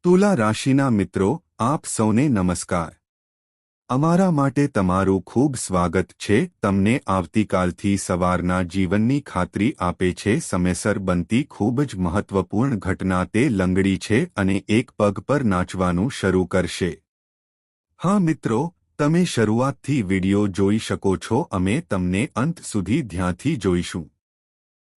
તુલા રાશિના મિત્રો, આપ સૌને નમસ્કાર. અમારા માટે તમારું ખૂબ સ્વાગત છે. તમને આવતીકાલથી સવારના જીવનની ખાતરી આપે છે. સમયસર બનતી ખૂબ જ મહત્વપૂર્ણ ઘટના તે લંગડી છે અને એક પગ પર નાચવાનું શરૂ કરશે. હા મિત્રો, તમે શરૂઆતથી વિડિયો જોઈ શકો છો. અમે તમને અંત સુધી ધ્યાનથી જોઈશું.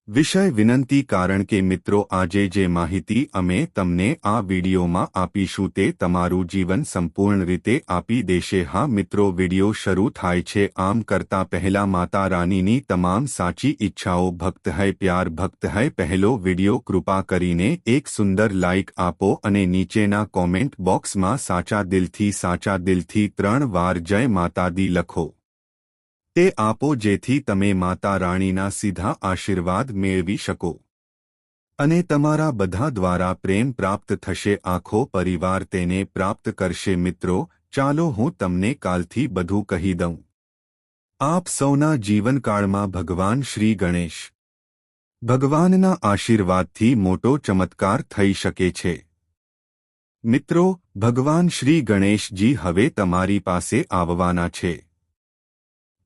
વિષય વિનંતી, કારણ કે મિત્રો આજે જે માહિતી અમે તમને આ વિડીયોમાં આપીશું તે તમારું જીવન સંપૂર્ણ રીતે આપી દેશે. હા મિત્રો, વિડીયો શરૂ થાય છે આમ કરતા પહેલા માતા રાનીની તમામ સાચી ઈચ્છાઓ ભક્ત હૈ પ્યાર ભક્ત હૈ પહેલો વિડીયો કૃપા કરીને એક સુંદર લાઇક આપો અને નીચેના કોમેન્ટ બોક્સમાં સાચા દિલથી 3 વાર જય માતા દી લખો. તે આપો જેથી તમે માતા રાણીના સીધા આશીર્વાદ મેળવી શકો અને તમારા બધા દ્વારા પ્રેમ પ્રાપ્ત થશે. આખો પરિવાર તેને પ્રાપ્ત કરશે. મિત્રો, ચાલો હું તમને કાલથી બધું કહી દઉં. આપ સૌના જીવનકાળમાં ભગવાન શ્રી ગણેશ ભગવાનના આશીર્વાદથી મોટો ચમત્કાર થઈ શકે છે. મિત્રો, ભગવાન શ્રી ગણેશજી હવે તમારી પાસે આવવાના છે.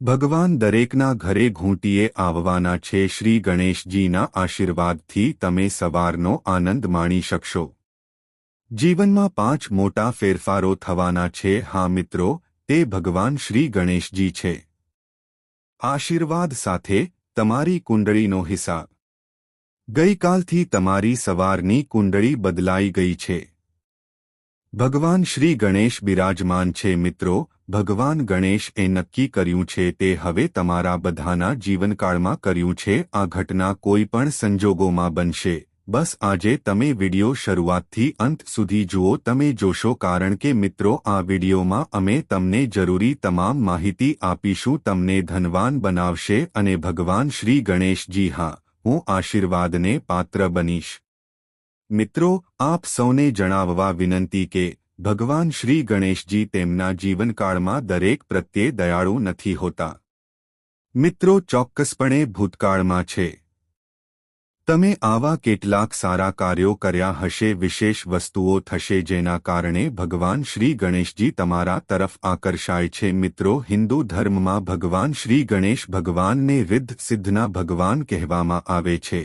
ભગવાન દરેકના ઘરે ઘૂંટીએ આવવાના છે. શ્રી ગણેશજીના આશીર્વાદથી તમે સવારનો આનંદ માણી શકશો. જીવનમાં 5 મોટા ફેરફારો થવાના છે. હા મિત્રો, તે ભગવાન શ્રી ગણેશજી છે. આશીર્વાદ સાથે તમારી કુંડળીનો હિસાબ. ગઈકાલથી તમારી સવારની કુંડળી બદલાઈ ગઈ છે. ભગવાન શ્રી ગણેશ બિરાજમાન છે. મિત્રો, ભગવાન ગણેશ એ નક્કી કર્યું છે તે હવે તમારા બધાના જીવનકાળમાં કર્યું છે. આ ઘટના કોઈ પણ સંજોગોમાં બનશે. બસ આજે તમે વિડિયો શરૂઆતથી અંત સુધી જુઓ. તમે જોશો, કારણ કે મિત્રો આ વિડિયોમાં અમે તમને જરૂરી તમામ માહિતી આપીશું. તમને ધનવાન બનાવશે અને ભગવાન શ્રી ગણેશજી, હા, હું આશીર્વાદને પાત્ર બનીશ. મિત્રો, આપ સૌને જણાવવા વિનંતી કે ભગવાન શ્રી ગણેશજી તેમના જીવનકાળમાં દરેક પ્રત્યે દયાળુ નથી હોતા. મિત્રો, ચોક્કસપણે ભૂતકાળમાં છે. તમે આવા કેટલાક સારા કાર્યો કર્યા હશે, વિશેષ વસ્તુઓ થશે જેના કારણે ભગવાન શ્રી ગણેશજી તમારા તરફ આકર્ષાય છે. મિત્રો, હિન્દુ ધર્મમાં ભગવાન શ્રી ગણેશ ભગવાનને રિદ્ધ સિદ્ધના ભગવાન કહેવામાં આવે છે.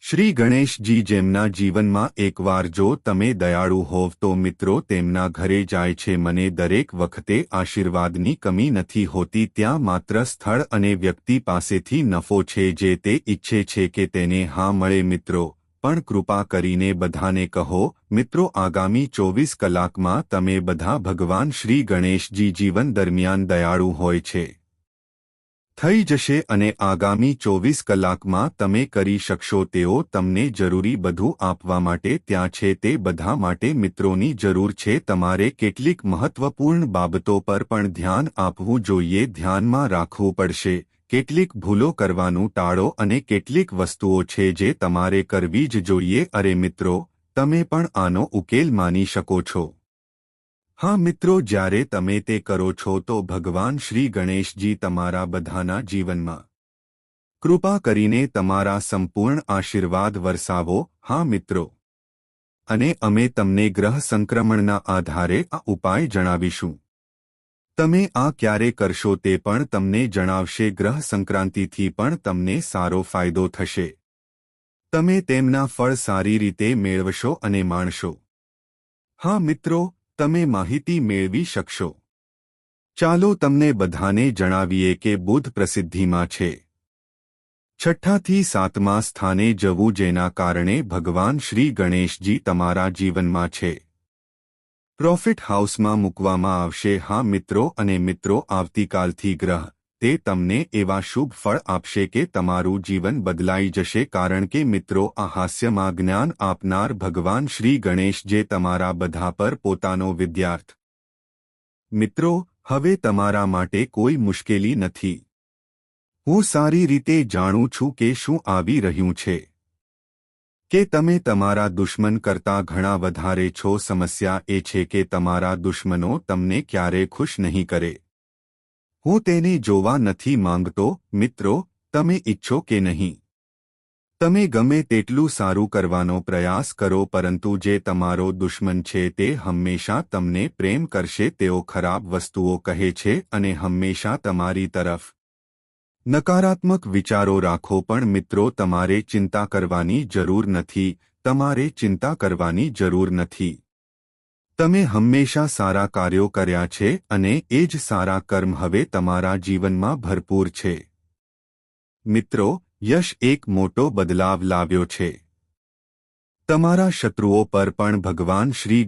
શ્રી ગણેશજી જેમના જીવનમાં એકવાર જો તમે દયાળુ હોવ તો મિત્રો તેમના ઘરે જાય છે. મને દરેક વખતે આશીર્વાદની કમી નથી હોતી. ત્યાં માત્ર સ્થળ અને વ્યક્તિ પાસેથી નફો છે જે તે ઈચ્છે છે કે તેને હા મળે. મિત્રો, પણ કૃપા કરીને બધાને કહો. મિત્રો, આગામી 24 કલાકમાં તમે બધા ભગવાન શ્રી ગણેશજી જીવન દરમિયાન દયાળુ હોય છે થઈ જશે અને આગામી 24 કલાકમાં તમે કરી શકશો. તેઓ તમને જરૂરી બધું આપવા માટે ત્યાં છે. તે બધા માટે મિત્રોની જરૂર છે. તમારે કેટલીક મહત્વપૂર્ણ બાબતો પર પણ ધ્યાન આપવું જોઈએ. ધ્યાનમાં રાખવું પડશે. કેટલીક ભૂલો કરવાનું ટાળો અને કેટલીક વસ્તુઓ છે જે તમારે કરવી જ જોઈએ. અરે મિત્રો, તમે પણ આનો ઉકેલ માની શકો છો. હા મિત્રો, જ્યારે તમે તે કરો છો તો ભગવાન શ્રી ગણેશજી તમારા બધાના જીવનમાં કૃપા કરીને તમારા સંપૂર્ણ આશીર્વાદ વરસાવો. હા મિત્રો, અને અમે તમને ગ્રહ સંક્રમણના આધારે આ ઉપાય જણાવીશું. તમે આ ક્યારે કરશો તે પણ તમને જણાવશે. ગ્રહ સંક્રાંતિથી પણ તમને સારો ફાયદો થશે. તમે તેમના ફળ સારી રીતે મેળવશો અને માણશો. હા મિત્રો, તમે માહિતી મેળવી શકશો. ચાલો તમને બધાને જણાવીએ કે બુધ પ્રસિદ્ધિમાં છે. 6 થી 7મા સ્થાને જવું, જેના કારણે ભગવાન શ્રી ગણેશજી તમારા જીવનમાં છે. પ્રોફિટ હાઉસમાં મૂકવામાં આવશે. હા મિત્રો, અને મિત્રો આવતીકાલથી ગ્રહ તે તમને એવા શુભ ફળ આપશે કે તમારું જીવન બદલાઈ જશે. કારણ કે મિત્રો આ હાસ્યમાં જ્ઞાન આપનાર ભગવાન શ્રી ગણેશ જે તમારા બધા પર પોતાનો વિદ્યાર્થ. મિત્રો, હવે તમારા માટે કોઈ મુશ્કેલી નથી. હું સારી રીતે જાણું છું કે શું આવી રહ્યું છે. કે તમે તમારા દુશ્મન કરતાં ઘણા વધારે છો. સમસ્યા એ છે કે તમારા દુશ્મનો તમને ક્યારે ખુશ નહીં કરે. હું તેને જોવા નથી માંગતો. મિત્રો, તમે ઈચ્છો કે નહીં, તમે ગમે તેટલું સારું કરવાનો પ્રયાસ કરો પરંતુ જે તમારો દુશ્મન છે તે હંમેશા તમને પ્રેમ કરશે. તેઓ ખરાબ વસ્તુઓ કહે છે અને હંમેશા તમારી તરફ નકારાત્મક વિચારો રાખો. પણ મિત્રો, તમારે ચિંતા કરવાની જરૂર નથી. તમારે ચિંતા કરવાની જરૂર નથી. તમે હંમેશા સારા કાર્યો કર્યા છે અને એ જ સારા કર્મ હવે તમારા જીવનમાં ભરપૂર છે. મિત્રો, યશ એક મોટો બદલાવ લાવ્યો છે. તમારા શત્રુઓ પર પણ ભગવાન શ્રી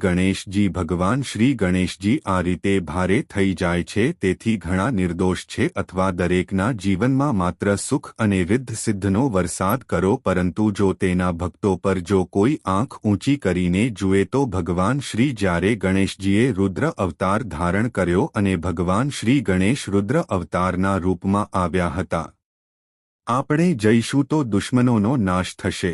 ગણેશજી આ રીતે ભારે થઈ જાય છે. તેથી ઘણા નિર્દોષ છે અથવા દરેકના જીવનમાં માત્ર સુખ અને રિદ્ધ સિદ્ધનો વરસાદ કરો. પરંતુ જો તેના ભક્તો પર જો કોઈ આંખ ઊંચી કરીને જુએ તો ભગવાન શ્રી જ્યારે ગણેશજીએ રુદ્ર અવતાર ધારણ કર્યો અને ભગવાન શ્રી ગણેશ રુદ્ર અવતારના રૂપમાં આવ્યા હતા. આપણે જઈશું તો દુશ્મનોનો નાશ થશે.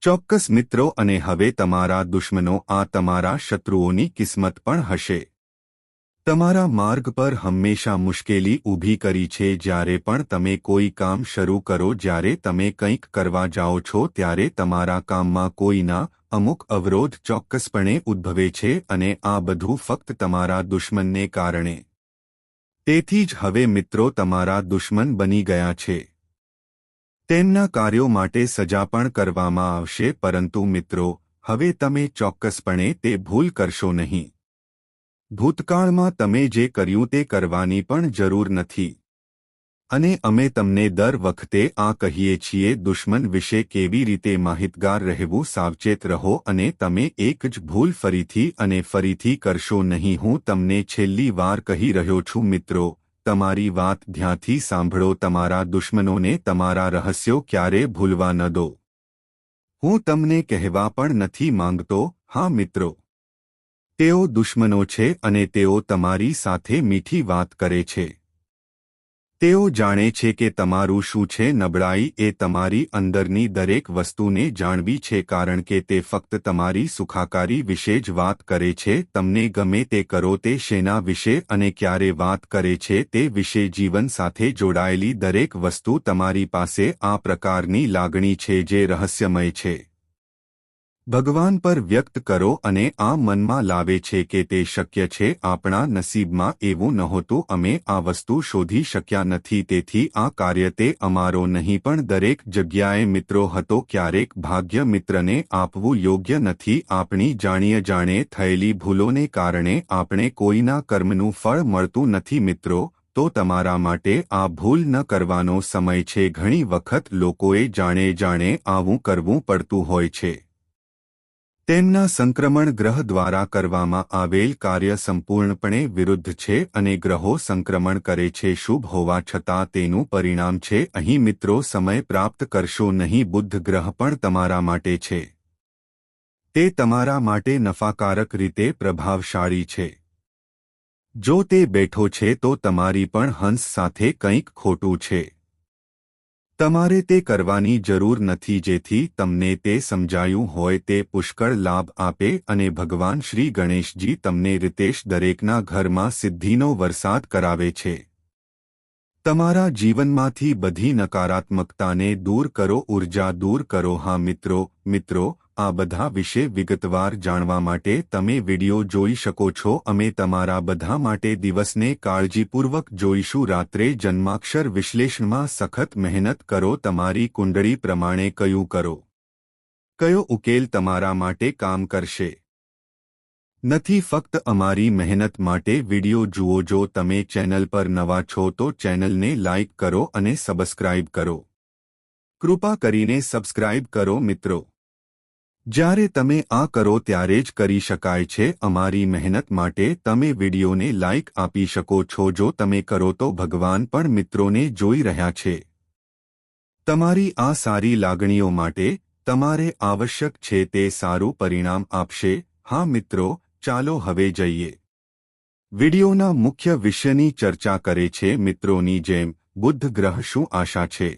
ચોક્કસ મિત્રો, અને હવે તમારા દુશ્મનો આ તમારા શત્રુઓની કિસ્મત પણ હશે. તમારા માર્ગ પર હંમેશા મુશ્કેલી ઊભી કરી છે. જ્યારે પણ તમે કોઈ કામ શરૂ કરો, જ્યારે તમે કંઈક કરવા જાઓ છો ત્યારે તમારા કામમાં કોઈના અમુક અવરોધ ચોક્કસપણે ઉદ્ભવે છે અને આ બધું ફક્ત તમારા દુશ્મનને કારણે. તેથી જ હવે મિત્રો તમારા દુશ્મન બની ગયા છે. તેમના કાર્યો માટે સજા પણ કરવામાં આવશે. પરંતુ મિત્રો, હવે તમે ચોક્કસપણે તે ભૂલ કરશો નહીં. ભૂતકાળમાં તમે જે કર્યું તે કરવાની પણ જરૂર નથી. અને અમે તમને દર વખતે આ કહીએ છીએ, દુશ્મન વિશે કેવી રીતે માહિતગાર રહેવું. સાવચેત રહો અને તમે એક જ ભૂલ ફરીથી અને ફરીથી કરશો નહીં. હું તમને છેલ્લી વાર કહી રહ્યો છું મિત્રો, તમારી વાત ધ્યાનથી સાંભળો. તમારા દુશ્મનોને તમારા રહસ્યો ક્યારે ભૂલવા ન દો. હું તમને કહેવા પણ નથી માંગતો. હા મિત્રો, તેઓ દુશ્મનો છે અને તેઓ તમારી સાથે મીઠી વાત કરે છે. તેઓ જાણે છે કે તમારું શું છે. નબળાઈ એ તમારી અંદરની દરેક વસ્તુને જાણવી છે, કારણ કે તે ફક્ત તમારી સુખાકારી વિશે જ વાત કરે છે. તમને ગમે તે કરો તે શેના વિશે અને ક્યારે વાત કરે છે તે વિશે. જીવન સાથે જોડાયેલી દરેક વસ્તુ તમારી પાસે આ પ્રકારની લાગણી છે જે રહસ્યમય છે. ભગવાન પર વ્યક્ત કરો અને આ મનમાં લાવે છે કે તે શક્ય છે. આપણા નસીબમાં એવું નહોતું. અમે આ વસ્તુ શોધી શક્યા નથી. તેથી આ કાર્ય તે અમારો નહીં પણ દરેક જગ્યાએ મિત્રો હતો. ક્યારેક ભાગ્ય મિત્રને આપવું યોગ્ય નથી. આપણી જાણીએ થયેલી ભૂલોને કારણે આપણે કોઈના કર્મનું ફળ મળતું નથી. મિત્રો, તો તમારા માટે આ ભૂલ ન કરવાનો સમય છે. ઘણી વખત લોકોએ જાણે આવું કરવું પડતું હોય છે. તેમના સંક્રમણ ગ્રહ દ્વારા કરવામાં આવેલ કાર્ય સંપૂર્ણપણે વિરુદ્ધ છે અને ગ્રહો સંક્રમણ કરે છે શુભ હોવા છતાં તેનું પરિણામ છે. અહીં મિત્રો સમય પ્રાપ્ત કરશો નહીં. બુધ ગ્રહ પણ તમારા માટે છે. તે તમારા માટે નફાકારક રીતે પ્રભાવશાળી છે. જો તે બેઠો છે તો તમારી પણ હંસ સાથે કંઈક ખોટું છે. તમારે તે કરવાની જરૂર નથી. જેથી તમને તે સમજાયું હોય તે પુષ્કળ લાભ આપે અને ભગવાન શ્રી ગણેશજી તમને રીતેશ દરેકના ઘરમાં સિદ્ધિનો વરસાદ કરાવે છે. તમારા જીવનમાંથી બધી નકારાત્મકતાને દૂર કરો, ઉર્જા દૂર કરો. હા મિત્રો, આ બધા વિશે વિગતવાર જાણવા માટે તમે વિડિયો જોઈ શકો છો. અમે તમારા બધા માટે દિવસને કાળજીપૂર્વક જોઈશું. રાત્રે જન્માક્ષર વિશ્લેષણમાં સખત મહેનત કરો. તમારી કુંડળી પ્રમાણે કયું કરો, કયો ઉકેલ તમારા માટે કામ કરશે. નથી ફક્ત અમારી મહેનત માટે વિડિયો જુઓ. જો તમે ચેનલ પર નવા છો તો ચેનલને લાઇક કરો અને સબસ્ક્રાઇબ કરો. કૃપા કરીને સબસ્ક્રાઇબ કરો મિત્રો. જ્યારે તમે આ કરો ત્યારે જ કરી શકાય છે. અમારી મહેનત માટે તમે વિડિયોને લાઇક આપી શકો છો. જો તમે કરો તો ભગવાન પણ મિત્રોને જોઈ રહ્યા છે. તમારી આ સારી લાગણીઓ માટે તમારે આવશ્યક છે તે સારું પરિણામ આપશે. હા મિત્રો, ચાલો હવે જઈએ. વિડિયોના મુખ્ય વિષયની ચર્ચા કરે છે. મિત્રોની જેમ બુધ ગ્રહ શું આશા છે.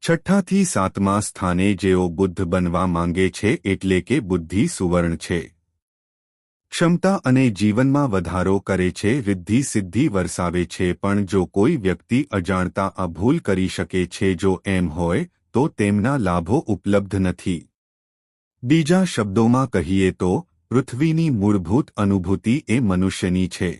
6 થી 7મા સ્થાને જેઓ બુદ્ધ બનવા માંગે છે એટલે કે બુદ્ધિ સુવર્ણ છે. ક્ષમતા અને જીવનમાં વધારો કરે છે, રિદ્ધિ સિદ્ધિ વરસાવે છે. પણ જો કોઈ વ્યક્તિ અજાણતા આ ભૂલ કરી શકે છે, જો એમ હોય તો તેમના લાભો ઉપલબ્ધ નથી. બીજા શબ્દોમાં કહીએ તો પૃથ્વીની મૂળભૂત અનુભૂતિ એ મનુષ્યની છે.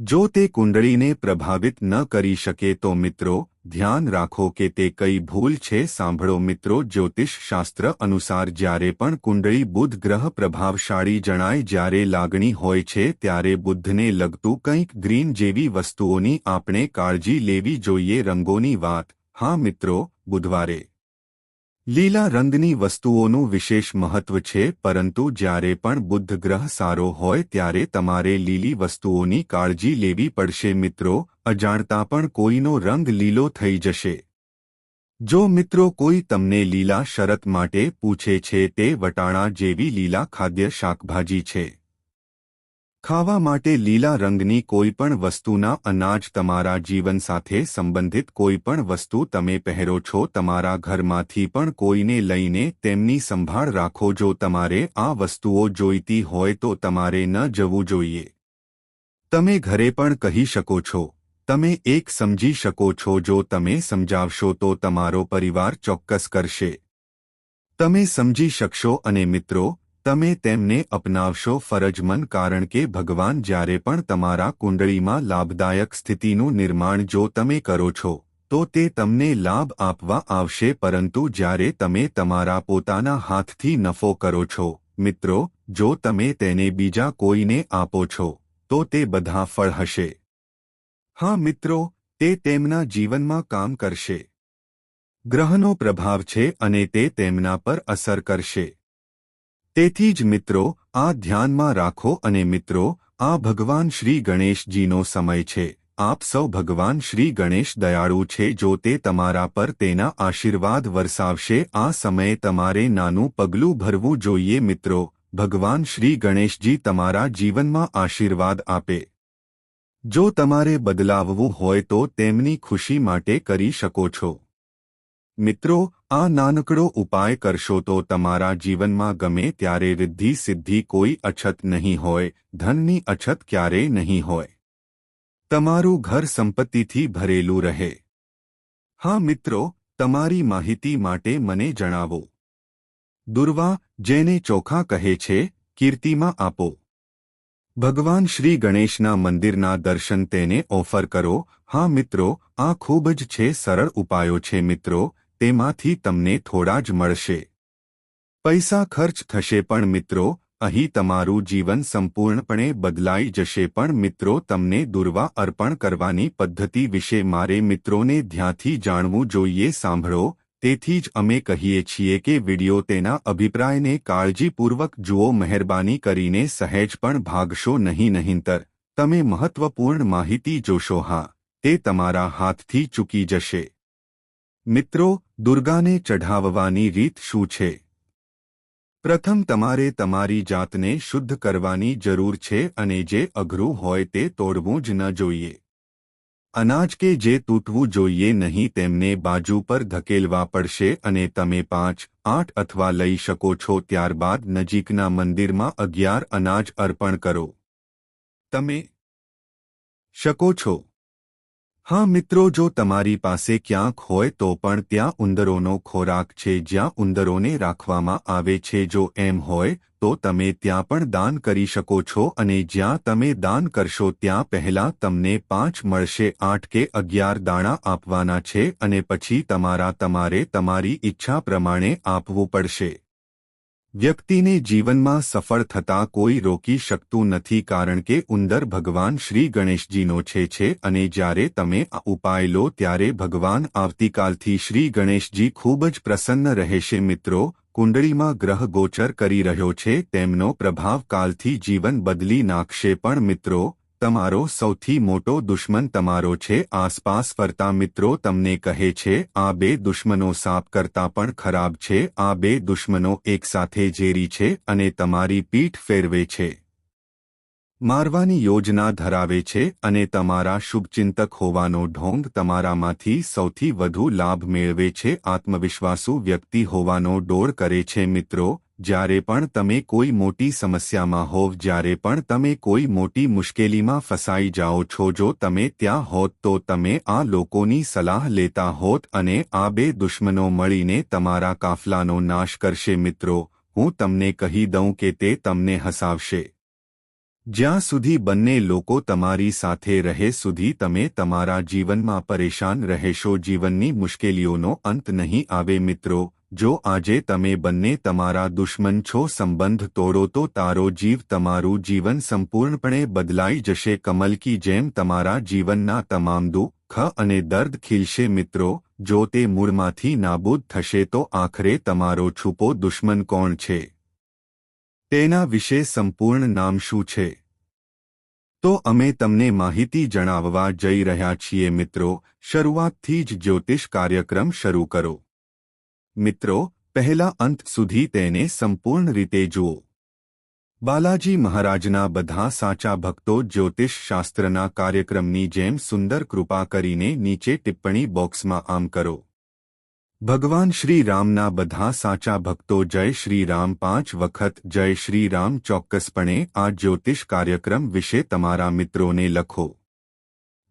જો તે કુંડળીને પ્રભાવિત ન કરી શકે તો મિત્રો ધ્યાન રાખો કે તે કઈ ભૂલ છે. સાંભળો મિત્રો, જ્યોતિષ શાસ્ત્ર અનુસાર જ્યારે પણ કુંડળી બુધ ગ્રહ પ્રભાવશાળી જણાય, જ્યારે લાગણી હોય છે ત્યારે બુદ્ધને લગતું કંઈક ગ્રીન જેવી વસ્તુઓની આપણે કાળજી લેવી જોઈએ. રંગોની વાત, હા મિત્રો, બુધવારે લીલા રંગની વસ્તુઓનું વિશેષ મહત્વ છે, પરંતુ જ્યારે પણ બુધ ગ્રહ સારો હોય ત્યારે તમારે લીલી વસ્તુઓની કાળજી લેવી પડશે. મિત્રો, અજાણતા પણ કોઈનો રંગ લીલો થઈ જશે. જો મિત્રો કોઈ તમને લીલા શરત માટે પૂછે છે, તે વટાણા જેવી લીલા ખાદ્ય શાકભાજી છે. ખાવા માટે લીલા રંગની કોઈ પણ વસ્તુના અનાજ, તમારા જીવન સાથે સંબંધિત કોઈ પણ વસ્તુ તમે પહેરો છો, તમારા ઘરમાંથી પણ કોઈને લઈને તેમની સંભાળ રાખો. જો તમારે આ વસ્તુઓ જોઈતી હોય તો તમારે ન જવું જોઈએ. તમે ઘરે પણ કહી શકો છો. તમે એક સમજી શકો છો. જો તમે સમજાવશો તો તમારો પરિવાર ચોક્કસ કરશે. તમે સમજી શકશો અને મિત્રો તમે તેમને અપનાવશો ફરજમંદ, કારણ કે ભગવાન જ્યારે પણ તમારા કુંડળીમાં લાભદાયક સ્થિતિનું નિર્માણ જો તમે કરો છો તો તે તમને લાભ આપવા આવશે. પરંતુ જ્યારે તમે તમારા પોતાના હાથથી નફો કરો છો મિત્રો, જો તમે તેને બીજા કોઈને આપો છો તો તે બધા ફળ હશે. હા મિત્રો, તે તેમના જીવનમાં કામ કરશે. ગ્રહનો પ્રભાવ છે અને તે તેમના પર અસર કરશે. તેથી જ મિત્રો આ ધ્યાનમાં રાખો. અને મિત્રો, આ ભગવાન શ્રી ગણેશજીનો સમય છે. આપ સૌ ભગવાન શ્રી ગણેશ દયાળુ છે. જો તે તમારા પર તેના આશીર્વાદ વરસાવશે, આ સમયે તમારે નાનું પગલું ભરવું જોઈએ. મિત્રો, ભગવાન શ્રી ગણેશજી તમારા જીવનમાં આશીર્વાદ આપે. જો તમારે બદલાવવું હોય તો તેમની ખુશી માટે કરી શકો છો. મિત્રો, આ નાનકડો ઉપાય કરશો તો તમારા જીવનમાં ગમે ત્યારે રિદ્ધિ સિદ્ધિ, કોઈ અછત નહીં હોય, ધનની અછત ક્યારેય નહીં હોય. તમારું ઘર સંપત્તિથી ભરેલું રહે. હા મિત્રો, તમારી માહિતી માટે મને જણાવો. દુર્વા, જેને ચોખા કહે છે, કીર્તિમાં આપો. ભગવાન શ્રી ગણેશના મંદિરના દર્શન તેને ઓફર કરો. હા મિત્રો, આ ખૂબ જ છે સરળ ઉપાયો છે. મિત્રો, તેમાંથી તમને થોડા જ મળશે. પૈસા ખર્ચ થશે પણ મિત્રો અહીં તમારું જીવન સંપૂર્ણપણે બદલાઈ જશે. પણ મિત્રો, તમને દુર્વા અર્પણ કરવાની પદ્ધતિ વિશે મારે મિત્રોને ધ્યાનથી જાણવું જોઈએ. સાંભળો, તેથી જ અમે કહીએ છીએ કે વિડિયો તેના અભિપ્રાયને કાળજીપૂર્વક જુઓ. મહેરબાની કરીને સહેજ પણ ભાગશો નહીં, નહીંતર તમે મહત્વપૂર્ણ માહિતી જોશો. હા, તે તમારા હાથથી ચૂકી જશે. મિત્રો, દુર્ગાને ચઢાવવાની રીત શું છે? પ્રથમ તમારે તમારી જાતને શુદ્ધ કરવાની જરૂર છે અને જે અઘરું હોય તે તોડવું જ ન જોઈએ. અનાજ કે જે તૂટવું જોઈએ નહીં તેમને બાજુ પર ધકેલવા પડશે અને તમે 5, 8 અથવા લઈ શકો છો. ત્યારબાદ નજીકના મંદિરમાં 11 અનાજ અર્પણ કરો. તમે શકો છો. હા મિત્રો, જો તમારી પાસે ક્યાંક હોય તો પણ ત્યાં ઉંદરોનો ખોરાક છે, જ્યાં ઉંદરોને રાખવામાં આવે છે. જો એમ હોય તો તમે ત્યાં પણ દાન કરી શકો છો અને જ્યાં તમે દાન કરશો ત્યાં પહેલા તમને 5 મળશે. 8 કે 11 દાણા આપવાના છે અને પછી તમારે તમારી ઈચ્છા પ્રમાણે આપવું પડશે. વ્યક્તિને જીવનમાં સફળ થતા કોઈ રોકી શકતું નથી, કારણ કે ઉંદર ભગવાન શ્રી ગણેશજીનો છે અને જ્યારે તમે આ ઉપાય લો ત્યારે ભગવાન આવતીકાલથી શ્રી ગણેશજી ખૂબ જ પ્રસન્ન રહેશે. મિત્રો, કુંડળીમાં ગ્રહ ગોચર કરી રહ્યો છે, તેમનો પ્રભાવ કાલથી જીવન બદલી નાખશે. પણ મિત્રો, તમારો સૌથી મોટો દુશ્મન તમારો છે. આસપાસ ફરતા મિત્રો તમને કહે છે આ બે દુશ્મનો સાપ કરતાં પણ ખરાબ છે. આ બે દુશ્મનો એકસાથે ઝેરી છે અને તમારી પીઠ ફેરવે છે, મારવાની યોજના ધરાવે છે અને તમારા શુભચિંતક હોવાનો ઢોંગ તમારામાંથી સૌથી વધુ લાભ મેળવે છે. આત્મવિશ્વાસુ વ્યક્તિ હોવાનો ડોળ કરે છે. મિત્રો, જ્યારે પણ તમે કોઈ મોટી સમસ્યામાં હોવ, જ્યારે પણ તમે કોઈ મોટી મુશ્કેલીમાં ફસાઈ જાઓ છો, જો તમે ત્યાં હોત તો તમે આ લોકોની સલાહ લેતા હોત અને આ બે દુશ્મનો મળીને તમારા કાફલાનો નાશ કરશે. મિત્રો, હું તમને કહી દઉં કે તે તમને હસાવશે. જ્યાં સુધી બંને લોકો તમારી સાથે રહે સુધી તમે તમારા જીવનમાં પરેશાન રહેશો. જીવનની મુશ્કેલીઓનો અંત નહીં આવે. મિત્રો, જો આજે તમે બંને તમારા દુશ્મન છો, સંબંધ તોડો તો તારો જીવ, તમારું જીવન સંપૂર્ણપણે બદલાઈ જશે. કમલકી જેમ તમારા જીવનના તમામ દુઃખ અને દર્દ ખીલશે. મિત્રો, જો તે મૂળમાંથી નાબૂદ થશે તો આખરે તમારો છુપો દુશ્મન કોણ છે, તેના વિશે સંપૂર્ણ નામ શું છે, તો અમે તમને માહિતી જણાવવા જઈ રહ્યા છીએ. મિત્રો, શરૂઆતથી જ જ્યોતિષ કાર્યક્રમ શરૂ કરો. મિત્રો, પહેલા અંત સુધી તેને સંપૂર્ણ રીતે જુઓ. બાલાજી મહારાજના બધા સાચા ભક્તો જ્યોતિષ શાસ્ત્રના કાર્યક્રમની જેમ સુંદર કૃપા કરીને નીચે ટિપ્પણી બોક્સમાં આમ કરો. ભગવાન શ્રી રામના બધા સાચા ભક્તો જય શ્રી રામ 5 વખત જય શ્રી રામ. ચોક્કસપણે આ જ્યોતિષ કાર્યક્રમ વિશે તમારા મિત્રોને લખો.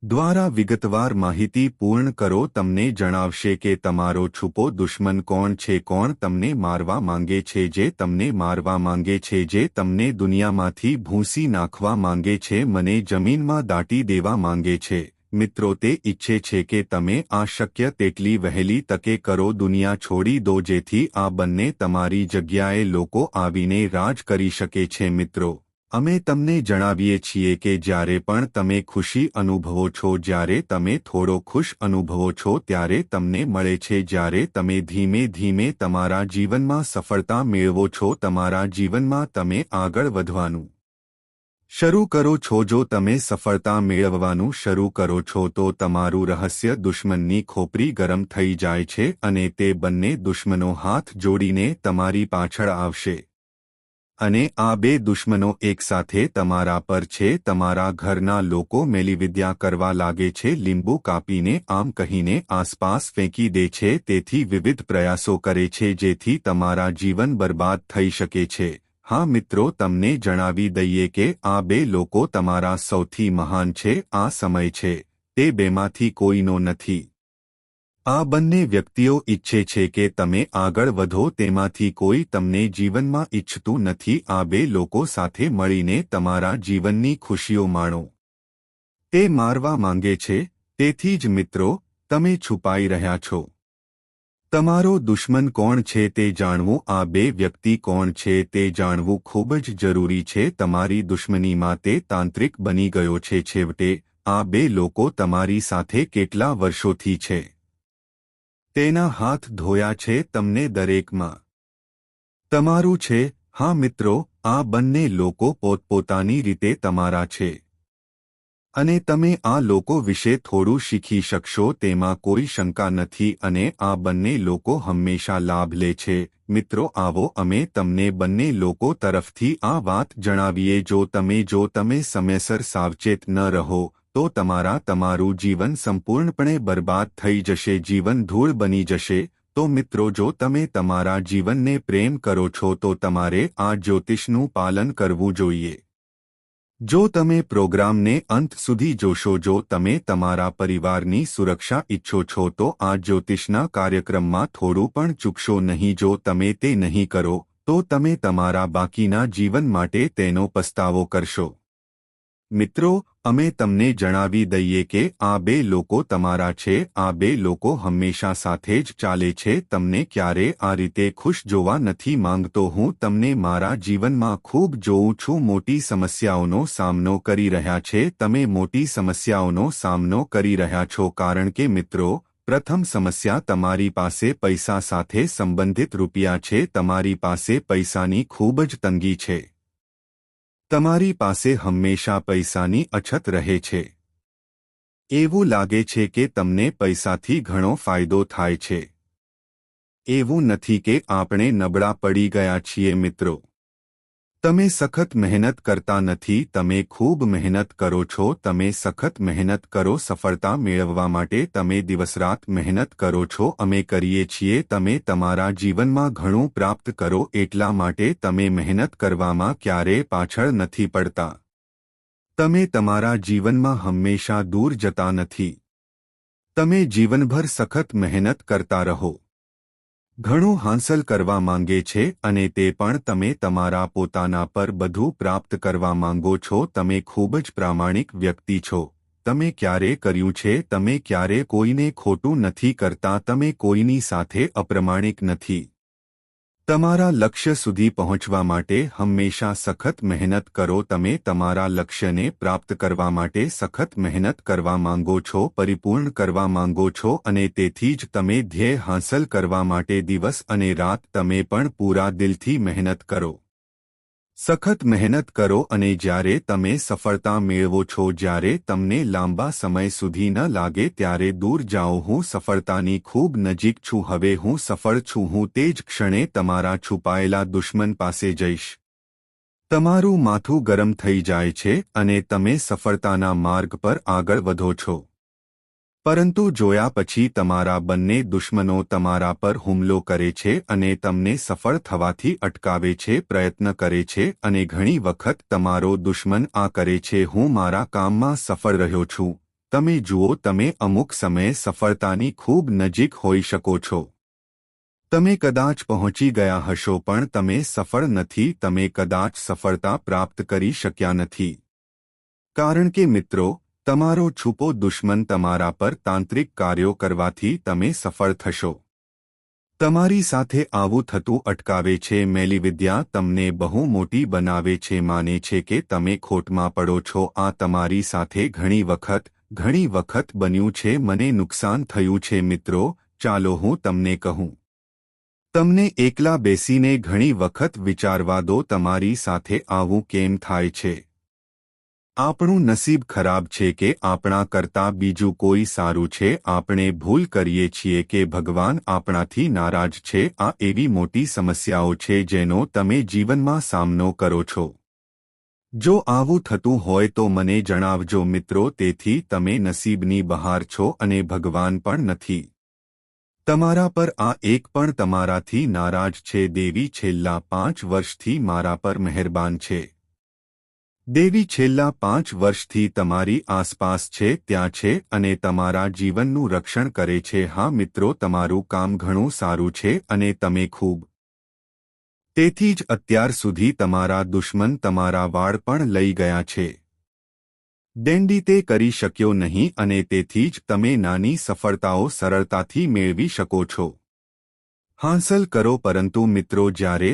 દ્વારા વિગતવાર માહિતી પૂર્ણ કરો. તમને જણાવશે કે તમારો છુપો દુશ્મન કોણ છે, કોણ તમને મારવા માંગે છે, જે તમને મારવા માંગે છે, જે તમને દુનિયામાંથી ભૂંસી નાખવા માંગે છે, મને જમીનમાં દાટી દેવા માંગે છે. મિત્રો, તે ઈચ્છે છે કે તમે આ શક્ય તેટલી વહેલી તકે કરો. દુનિયા છોડી દો જેથી આ બંને તમારી જગ્યાએ લોકો આવીને રાજ કરી શકે છે. મિત્રો, અમે તમને જણાવીએ છીએ કે જ્યારે પણ તમે ખુશી અનુભવો છો, જ્યારે તમે થોડો ખુશ અનુભવો છો, ત્યારે તમને મળે છે. જ્યારે તમે ધીમે ધીમે તમારા જીવનમાં સફળતા મેળવો છો, તમારા જીવનમાં તમે આગળ વધવાનું શરૂ કરો છો, જો તમે સફળતા મેળવવાનું શરૂ કરો છો તો તમારું રહસ્ય દુશ્મનની ખોપરી ગરમ થઈ જાય છે અને તે બંને દુશ્મનો હાથ જોડીને તમારી પાછળ આવશે. અને આ બે દુશ્મનો એકસાથે તમારા પર છે. તમારા ઘરના લોકો મેલીવિદ્યા કરવા લાગે છે, લીંબુ કાપીને આમ કહીને આસપાસ ફેંકી દે છે. તેથી વિવિધ પ્રયાસો કરે છે જેથી તમારા જીવન બરબાદ થઈ શકે છે. હા મિત્રો, તમને જણાવી દઈએ કે આ બે લોકો તમારા સૌથી મહાન છે. આ સમય છે, તે બેમાંથી કોઈનો નથી. આ બંને વ્યક્તિઓ ઈચ્છે છે કે તમે આગળ વધો. તેમાંથી કોઈ તમને જીવનમાં ઈચ્છતું નથી. આ બે લોકો સાથે મળીને તમારા જીવનની ખુશીઓ માણો. તે મારવા માંગે છે. તેથી જ મિત્રો, તમે છુપાઈ રહ્યા છો. તમારો દુશ્મન કોણ છે તે જાણવું, આ બે વ્યક્તિ કોણ છે તે જાણવું ખૂબ જ જરૂરી છે. તમારી દુશ્મનીમાં તે તાંત્રિક બની ગયો છે. છેવટે આ બે લોકો તમારી સાથે કેટલા વર્ષોથી છે, તેના હાથ ધોયા છે. તમને દરેકમાં તમારું છે. હા મિત્રો, આ બંને લોકો પોતપોતાની રીતે તમારા છે અને તમે આ લોકો વિશે થોડું શીખી શકશો, તેમાં કોઈ શંકા નથી. અને આ બંને લોકો હંમેશા લાભ લે છે. મિત્રો, આવો અમે તમને બંને લોકો તરફથી આ વાત જણાવીએ. જો તમે સમયસર સાવચેત ન રહો તો તમારું જીવન સંપૂર્ણપણે બરબાદ થઈ જશે, જીવન ધૂળ બની જશે. તો મિત્રો, જો તમે તમારા જીવનને પ્રેમ કરો છો તો તમારે આ જ્યોતિષનું પાલન કરવું જોઈએ. જો તમે પ્રોગ્રામને અંત સુધી જોશો, જો તમે તમારા પરિવારની સુરક્ષા ઈચ્છો છો તો આ જ્યોતિષના કાર્યક્રમમાં થોડું પણ ચૂકશો નહીં. જો તમે તે નહીં કરો તો તમે તમારા બાકીના જીવન માટે તેનો પસ્તાવો કરશો. મિત્રો, અમે તમને જણાવી દઈએ કે આ બે લોકો તમારા છે. આ બે લોકો હંમેશા સાથે જ ચાલે છે. તમને ક્યારે આ રીતે ખુશ જોવા નથી માંગતો. હું તમને મારા જીવનમાં ખૂબ જોઉં છું. મોટી સમસ્યાઓનો સામનો કરી રહ્યા છે. તમે મોટી સમસ્યાઓનો સામનો કરી રહ્યા છો કારણ કે મિત્રો, પ્રથમ સમસ્યા તમારી પાસે પૈસા સાથે સંબંધિત રૂપિયા છે. તમારી પાસે પૈસાની ખૂબ જ તંગી છે. તમારી પાસે હંમેશા પૈસાની અછત રહે છે. એવું લાગે છે કે તમને પૈસાથી ઘણો ફાયદો થાય છે. એવું નથી કે આપણે નબળા પડી ગયા છીએ મિત્રો. તમે સખત મહેનત કરતા નથી, તમે ખૂબ મહેનત કરો છો. તમે સખત મહેનત કરો સફળતા મેળવવા માટે. તમે દિવસરાત મહેનત કરો છો. અમે કરીએ છીએ. તમે તમારા જીવનમાં ઘણું પ્રાપ્ત કરો એટલા માટે તમે મહેનત કરવામાં ક્યારેય પાછળ નથી પડતા. તમે તમારા જીવનમાં હંમેશા દૂર જતા નથી. તમે જીવનભર સખત મહેનત કરતા રહો. ઘણું હાંસલ કરવા માંગે છે અને તે પણ તમે તમારા પોતાના પર બધું પ્રાપ્ત કરવા માંગો છો. તમે ખૂબ જ પ્રામાણિક વ્યક્તિ છો. તમે ક્યારે કર્યું છે? તમે ક્યારે કોઈને ખોટું નથી કરતા. તમે કોઈની સાથે અપ્રમાણિક નથી. તમારા લક્ષ્ય સુધી પહોંચવા માટે હંમેશા સખત મહેનત કરો. તમે તમારા લક્ષ્યને પ્રાપ્ત કરવા માટે સખત મહેનત કરવા માંગો છો, પરિપૂર્ણ કરવા માંગો છો અને તેથી જ તમે ધ્યેય હાંસલ કરવા માટે દિવસ અને રાત તમે પણ પૂરા દિલથી મહેનત કરો. સખત મહેનત કરો અને જ્યારે તમે સફળતા મેળવો છો, જ્યારે તમને લાંબા સમય સુધી ન લાગે ત્યારે દૂર જાઓ. હું સફળતાની ખૂબ નજીક છું. હવે હું સફળ છું. હું તે જ ક્ષણે તમારા છુપાયેલા દુશ્મન પાસે જઈશ. તમારું માથું ગરમ થઈ જાય છે અને તમે સફળતાના માર્ગ પર આગળ વધો છો. પરંતુ જોયા પછી તમારા બંને દુશ્મનો તમારા પર હુમલો કરે છે અને તમને સફળ થવાથી અટકાવે છે, પ્રયત્ન કરે છે અને ઘણી વખત તમારો દુશ્મન આ કરે છે. હું મારા કામમાં સફળ રહ્યો છું. તમે જુઓ, તમે અમુક સમયે સફળતાની ખૂબ નજીક હોઈ શકો છો. તમે કદાચ પહોંચી ગયા હશો પણ તમે સફળ નથી. તમે કદાચ સફળતા પ્રાપ્ત કરી શક્યા નથી. કારણ કે મિત્રો, તમારો છુપો દુશ્મન તમારા પર તાંત્રિક કાર્યો કરવાથી તમે સફળ થશો. તમારી સાથે આવું થતું અટકાવે છે. મેલી વિદ્યા તમને બહુ મોટી બનાવે છે. માને છે કે તમે ખોટમાં પડો છો. આ તમારી સાથે ઘણી વખત બન્યું છે. મને નુકસાન થયું છે. મિત્રો, ચાલો હું તમને કહું. તમને એકલા બેસીને ઘણી વખત વિચારવા દો, તમારી સાથે આવું કેમ થાય છે? આપણું નસીબ ખરાબ છે કે આપણા કરતાં બીજું કોઈ સારું છે? આપણે ભૂલ કરીએ છીએ કે ભગવાન આપણાથી નારાજ છે. આ એવી મોટી સમસ્યાઓ છે જેનો તમે જીવનમાં સામનો કરો છો. જો આવું થતું હોય તો મને જણાવજો મિત્રો. તેથી તમે નસીબની બહાર છો અને ભગવાન પણ નથી. તમારા પર આ એક પણ તમારાથી નારાજ છે. દેવી છેલ્લા 5 વર્ષથી મારા પર મહેરબાન છે. દેવી છેલ્લા 5 વર્ષથી તમારી આસપાસ છે, ત્યાં છે અને તમારા જીવનનું રક્ષણ કરે છે. હા મિત્રો, તમારું કામ ઘણું સારું છે અને તમે ખૂબ. તેથી જ અત્યાર સુધી તમારા દુશ્મન તમારા વાળ પણ લઈ ગયા છે. ડેન્ડી તે કરી શક્યો નહીં અને તેથી જ તમે નાની સફળતાઓ સરળતાથી મેળવી શકો છો. હાંસલ કરો. પરંતુ મિત્રો, જ્યારે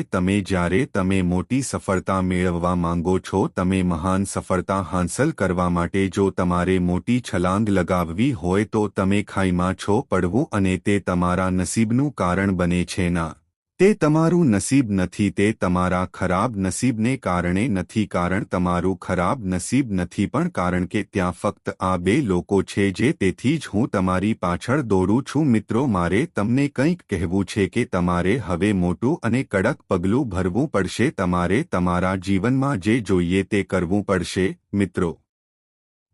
તમે મોટી સફળતા મેળવવા માંગો છો, તમે મહાન સફળતા હાંસલ કરવા માટે જો તમારે મોટી છલાંગ લગાવવી હોય તો તમે ખાઈમાં છો પડવું અને તે તમારા નસીબનું કારણ બને છે. ના, તે તમારું નસીબ નથી. તે તમારા ખરાબ નસીબને કારણે નથી. કારણ તમારું ખરાબ નસીબ નથી પણ કારણ કે ત્યાં ફક્ત આ 2 લોકો છે જે. તેથી જ હું તમારી પાછળ દોડું છું. મિત્રો, મારે તમને કંઈક કહેવું છે કે તમારે હવે મોટું અને કડક પગલું ભરવું પડશે. તમારે તમારા જીવનમાં જે જોઈએ તે કરવું પડશે. મિત્રો,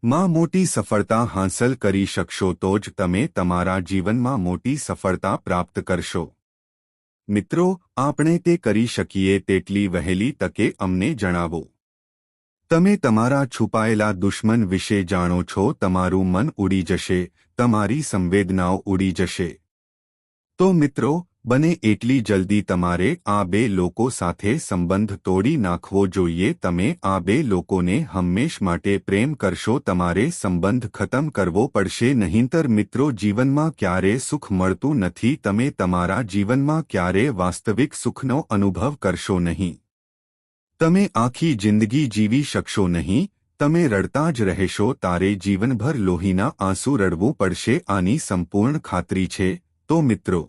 માં મોટી સફળતા હાંસલ કરી શકશો તો જ તમે તમારા જીવનમાં મોટી સફળતા પ્રાપ્ત કરશો. મિત્રો, આપણે તે કરી શકીએ તેટલી વહેલી તકે અમને જણાવો. તમે તમારા છુપાયેલા દુશ્મન વિશે જાણો છો. તમારું મન ઉડી જશે, તમારી સંવેદનાઓ ઉડી જશે. તો મિત્રો, બને એટલી જલ્દી તમારે આ 2 લોકો સાથે સંબંધ તોડી નાખવો જોઈએ. તમે આ 2 લોકોને હંમેશ માટે પ્રેમ કરશો. તમારે સંબંધ ખતમ કરવો પડશે. નહીંતર મિત્રો, જીવનમાં ક્યારે સુખ મળતું નથી. તમે તમારા જીવનમાં ક્યારે વાસ્તવિક સુખનો અનુભવ કરશો નહીં. તમે આખી જિંદગી જીવી શકશો નહીં. તમે રડતા જ રહેશો. તારે જીવનભર લોહીના આંસુ રડવું પડશે. આની સંપૂર્ણ ખાતરી છે. તો મિત્રો,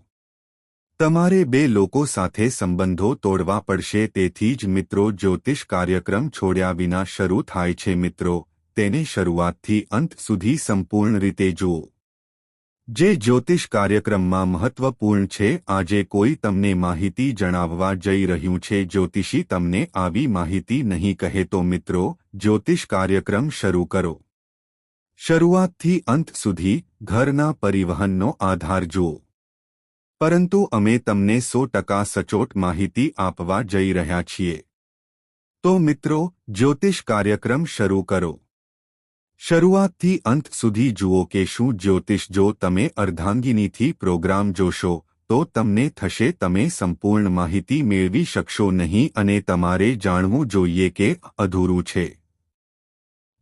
તમારે 2 લોકો સાથે સંબંધો તોડવા પડશે. તેથી જ મિત્રો, જ્યોતિષ કાર્યક્રમ છોડ્યા વિના શરૂ થાય છે. મિત્રો, તેને શરૂઆતથી અંત સુધી સંપૂર્ણ રીતે જુઓ. જે જ્યોતિષ કાર્યક્રમમાં મહત્વપૂર્ણ છે, આજે કોઈ તમને માહિતી જણાવવા જઈ રહ્યું છે. જ્યોતિષી તમને આવી માહિતી નહીં કહે તો મિત્રો, જ્યોતિષ કાર્યક્રમ શરૂ કરો. શરૂઆતથી અંત સુધી ઘરના પરિવહનનો આધાર જુઓ. પરંતુ અમે તમને 100% સચોટ માહિતી આપવા જઈ રહ્યા છીએ. તો મિત્રો, જ્યોતિષ કાર્યક્રમ શરૂ કરો. શરૂઆતથી અંત સુધી જુઓ કે શું જ્યોતિષ. જો તમે અર્ધાંગિનીથી પ્રોગ્રામ જોશો તો તમને થશે તમે સંપૂર્ણ માહિતી મેળવી શકશો નહીં અને તમારે જાણવું જોઈએ કે અધૂરું છે.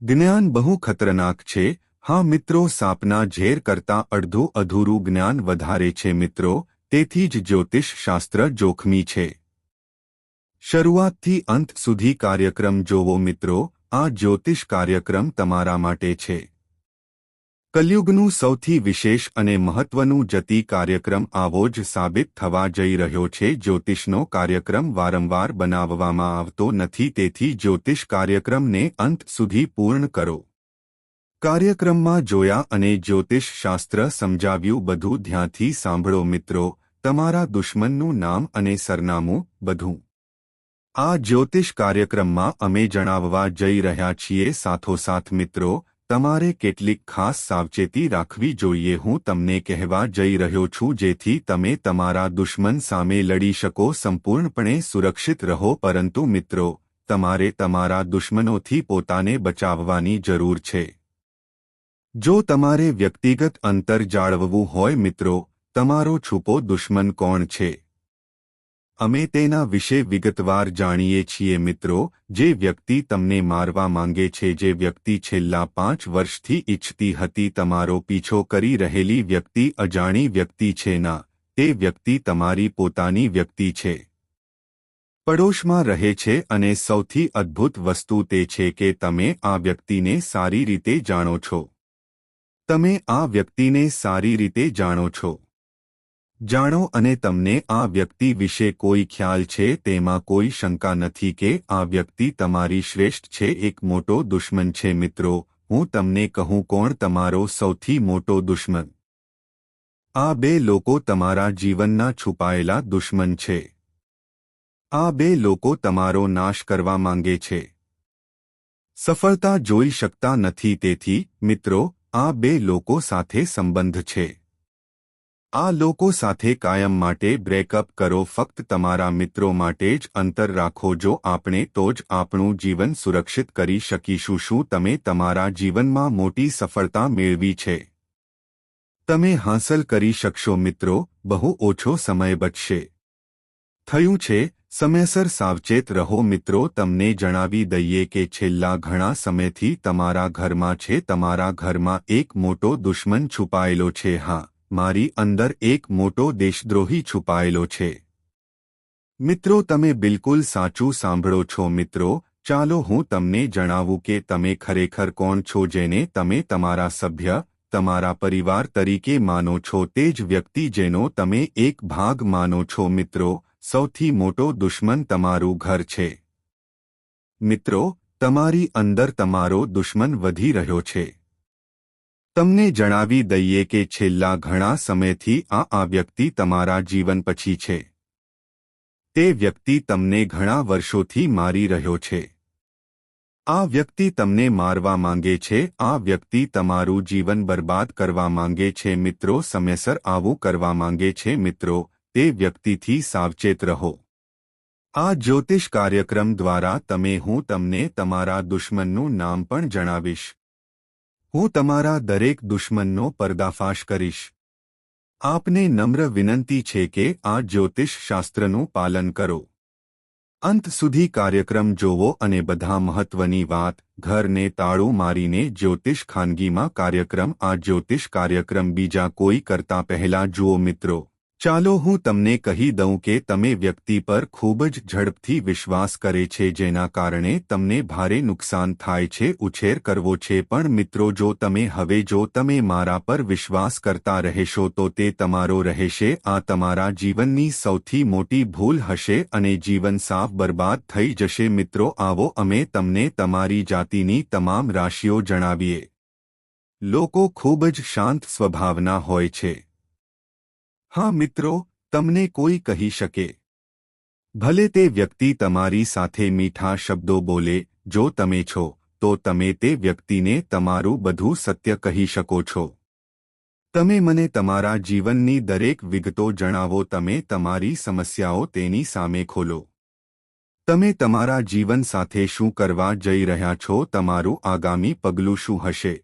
જ્ઞાન બહુ ખતરનાક છે. હા મિત્રો, સાપના ઝેર કરતાં અધૂરું જ્ઞાન વધારે છે મિત્રો. તેથી જ જ્યોતિષ શાસ્ત્ર જોખમી છે. શરૂઆતથી અંત સુધી કાર્યક્રમ જોવો મિત્રો. આ જ્યોતિષ કાર્યક્રમ તમારા માટે છે. કલયુગનું સૌથી વિશેષ અને મહત્વનું જતી કાર્યક્રમ આવો જ સાબિત થવા જઈ રહ્યો છે. જ્યોતિષનો કાર્યક્રમ વારંવાર બનાવવામાં આવતો નથી, તેથી જ્યોતિષ કાર્યક્રમને અંત સુધી પૂર્ણ કરો. કાર્યક્રમમાં જોયા અને જ્યોતિષ શાસ્ત્ર સમજાવ્યું બધું ધ્યાનથી સાંભળો મિત્રો. તમારા દુશ્મનનું નામ અને સરનામું બધું આ જ્યોતિષ કાર્યક્રમમાં અમે જણાવવા જઈ રહ્યા છીએ. સાથોસાથ મિત્રો, તમારે કેટલીક ખાસ સાવચેતી રાખવી જોઈએ. હું તમને કહેવા જઈ રહ્યો છું જેથી તમે તમારા દુશ્મન સામે લડી શકો, સંપૂર્ણપણે સુરક્ષિત રહો. પરંતુ મિત્રો, તમારે તમારા દુશ્મનોથી પોતાને બચાવવાની જરૂર છે. જો તમારે વ્યક્તિગત અંતર જાળવવું હોય મિત્રો, તમારો છુપો દુશ્મન કોણ છે? અમે તેના વિશે વિગતવાર જાણીએ છીએ મિત્રો. જે વ્યક્તિ તમને મારવા માંગે છે, જે વ્યક્તિ છેલ્લા 5 વર્ષથી ઈચ્છતી હતી તમારો પીછો કરી રહેલી વ્યક્તિ અજાણી વ્યક્તિ છે ના, તે વ્યક્તિ તમારી પોતાની વ્યક્તિ છે. પડોશમાં રહે છે અને સૌથી અદ્ભુત વસ્તુ તે છે કે તમે આ વ્યક્તિને સારી રીતે જાણો છો. તમે આ વ્યક્તિને સારી રીતે જાણો છો. જાણો અને તમને આ વ્યક્તિ વિશે કોઈ ખ્યાલ છે. તેમાં કોઈ શંકા નથી કે આ વ્યક્તિ તમારી શ્રેષ્ઠ છે. એક મોટો દુશ્મન છે મિત્રો. હું તમને કહું કોણ તમારો સૌથી મોટો દુશ્મન? આ 2 લોકો તમારા જીવનના છુપાયેલા દુશ્મન છે. આ 2 લોકો તમારો નાશ કરવા માંગે છે. સફળતા જોઈ શકતા નથી. તેથી મિત્રો, આ 2 લોકો સાથે સંબંધ છે. આ લોકો સાથે કાયમ માટે બ્રેકઅપ કરો. ફક્ત તમારા મિત્રો માટે જ અંતર રાખો. જો આપણે તો જ આપણું જીવન સુરક્ષિત કરી શકીશું. શું તમે તમારા જીવનમાં મોટી સફળતા મેળવી છે? તમે હાંસલ કરી શકશો મિત્રો. બહુ ઓછો સમય બચશે. થયું છે. સમયસર સાવચેત રહો મિત્રો. તમને જણાવી દઈએ કે છેલ્લા ઘણા સમયથી તમારા ઘરમાં છે. તમારા ઘરમાં એક મોટો દુશ્મન છુપાયેલો છે. હા, મારી અંદર એક મોટો દેશદ્રોહી છુપાયેલો છે. મિત્રો, તમે બિલકુલ સાચું સાંભળો છો મિત્રો. ચાલો હું તમને જણાવું કે તમે ખરેખર કોણ છો. જેને તમે તમારા સભ્ય, તમારા પરિવાર તરીકે માનો છો, તે જ વ્યક્તિ જેનો તમે એક ભાગ માનો છો. મિત્રો, સૌથી મોટો દુશ્મન તમારું ઘર છે. મિત્રો, તમારી અંદર તમારો દુશ્મન વધી રહ્યો છે. તમને જણાવી દઈએ કે છેલ્લા ઘણા સમયથી આ વ્યક્તિ તમારા જીવન પછી છે. તે વ્યક્તિ તમને ઘણા વર્ષોથી મારી રહ્યો છે. આ વ્યક્તિ તમને મારવા માંગે છે. આ વ્યક્તિ તમારું જીવન બરબાદ કરવા માંગે છે. મિત્રો, સમયસર આવું કરવા માંગે છે. મિત્રો, તે વ્યક્તિથી સાવચેત રહો. આ જ્યોતિષ કાર્યક્રમ દ્વારા હું તમને તમારા દુશ્મનનું નામ પણ જણાવીશ. હું તમારા દરેક દુશ્મનનો પર્દાફાશ કરીશ. આપને નમ્ર વિનંતી છે કે આ જ્યોતિષ શાસ્ત્રનું પાલન કરો. અંત સુધી કાર્યક્રમ જોવો અને બધા મહત્વની વાત, ઘરને તાળું મારીને જ્યોતિષ ખાનગીમાં કાર્યક્રમ. આ જ્યોતિષ કાર્યક્રમ બીજા કોઈ કરતા પહેલા જુઓ મિત્રો. ચાલો હું તમને કહી દઉં કે તમે વ્યક્તિ પર ખૂબ જ ઝડપથી વિશ્વાસ કરે છે, જેના કારણે તમને ભારે નુકસાન થાય છે. ઉછેર કરવો છે. પણ મિત્રો, જો તમે મારા પર વિશ્વાસ કરતા રહેશો તો તે તમારો રહેશે. આ તમારા જીવનની સૌથી મોટી ભૂલ હશે અને જીવન સાફ બરબાદ થઈ જશે. મિત્રો, આવો અમે તમને તમારી જાતિની તમામ રાશિઓ જણાવીએ. લોકો ખૂબ જ શાંત સ્વભાવના હોય છે. હા મિત્રો, તમને કોઈ કહી શકે, ભલે તે વ્યક્તિ તમારી સાથે મીઠા શબ્દો બોલે, જો તમે છો તો તમે તે વ્યક્તિને તમારું બધું સત્ય કહી શકો છો. તમે મને તમારા જીવનની દરેક વિગતો જણાવો, તમે તમારી સમસ્યાઓ તેની સામે ખોલો. તમે તમારા જીવન સાથે શું કરવા જઈ રહ્યા છો, તમારું આગામી પગલું શું હશે.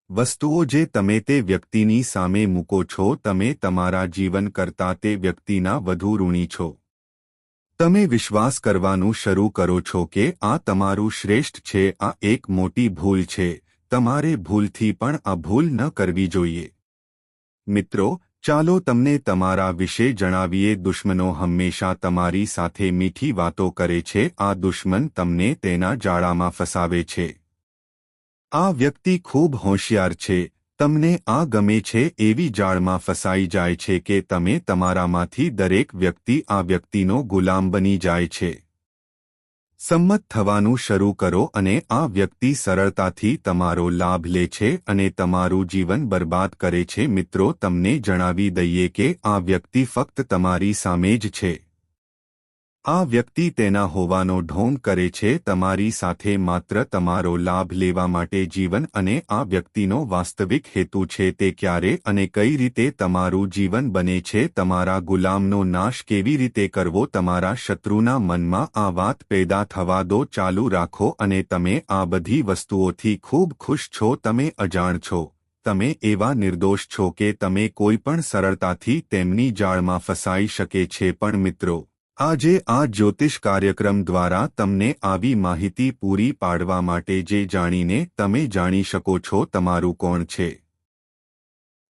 વસ્તુઓ જે તમે તે વ્યક્તિની સામે મૂકો છો, તમે તમારા જીવન કરતાં તે વ્યક્તિના વધુ ઋણી છો. તમે વિશ્વાસ કરવાનું શરૂ કરો છો કે આ તમારું શ્રેષ્ઠ છે, આ એક મોટી ભૂલ છે, તમારે ભૂલથી પણ આ ભૂલ ન કરવી જોઈએ. મિત્રો, ચાલો તમને તમારા વિશે જણાવીએ. દુશ્મનો હંમેશા તમારી સાથે મીઠી વાતો કરે છે. આ દુશ્મન તમને તેના જાળામાં ફસાવે છે. આ વ્યક્તિ ખૂબ હોશિયાર છે, તમને આ ગમે છે એવી જાળમાં ફસાઈ જાય છે કે તમે તમારામાંથી દરેક વ્યક્તિ આ વ્યક્તિનો ગુલામ બની જાય છે. સંમત થવાનું શરૂ કરો અને આ વ્યક્તિ સરળતાથી તમારો લાભ લે છે અને તમારું જીવન બરબાદ કરે છે. મિત્રો, તમને જણાવી દઈએ કે આ વ્યક્તિ ફક્ત તમારી સામે જ છે. આ વ્યક્તિ તેના હોવાનો ઢોંગ કરે છે, તમારી સાથે માત્ર તમારો લાભ લેવા માટે જીવન, અને આ વ્યક્તિનો વાસ્તવિક હેતુ છે તે ક્યારે અને કઈ રીતે તમારું જીવન બને છે, તમારા ગુલામનો નાશ કેવી રીતે કરવો. તમારા શત્રુના મનમાં આ વાત પેદા થવા દો, ચાલુ રાખો અને તમે આ બધી વસ્તુઓથી ખૂબ ખુશ છો. તમે અજાણ છો, તમે એવા નિર્દોષ છો કે તમે કોઈ પણ સરળતાથી તેમની જાળમાં ફસાઈ શકે છે. પણ મિત્રો, આજે આ જ્યોતિષ કાર્યક્રમ દ્વારા તમને આવી માહિતી પૂરી પાડવા માટે જે જાણીને તમે જાણી શકો છો તમારું કોણ છે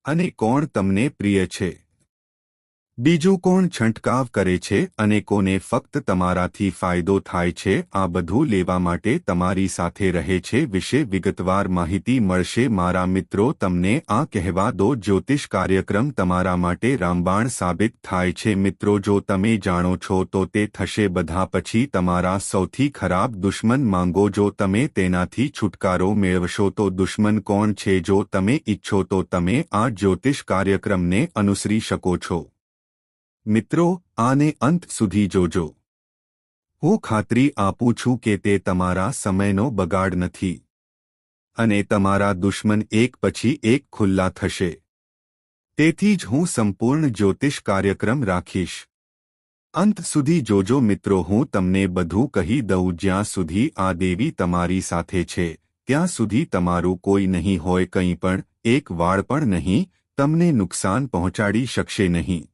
અને કોણ તમને પ્રિય છે, બીજું કોણ છંટકાવ કરે છે અને કોને ફક્ત તમારાથી ફાયદો થાય છે. આ બધું લેવા માટે તમારી સાથે રહે છે વિશે વિગતવાર માહિતી મળશે. મારા મિત્રો, તમને આ કહેવા દો, જ્યોતિષ કાર્યક્રમ તમારા માટે રામબાણ સાબિત થાય છે. મિત્રો, જો તમે જાણો છો તો તે થશે. બધા પછી તમારા સૌથી ખરાબ દુશ્મન માંગો. જો તમે તેનાથી છુટકારો મેળવશો તો દુશ્મન કોણ છે, જો તમે ઈચ્છો તો તમે આ જ્યોતિષ કાર્યક્રમને અનુસરી શકો છો. મિત્રો, આને અંત સુધી જોજો. હું ખાતરી આપું છું કે તે તમારા સમયનો બગાડ નથી અને તમારા દુશ્મન એક પછી એક ખુલ્લા થશે. તેથી જ હું સંપૂર્ણ જ્યોતિષ કાર્યક્રમ રાખીશ. અંત સુધી જોજો. મિત્રો, હું તમને બધું કહી દઉં. જ્યાં સુધી આ દેવી તમારી સાથે છે ત્યાં સુધી તમારું કોઈ નહીં હોય, કંઈ પણ, એક વાળ પણ નહીં, તમને નુકસાન પહોંચાડી શકશે નહીં.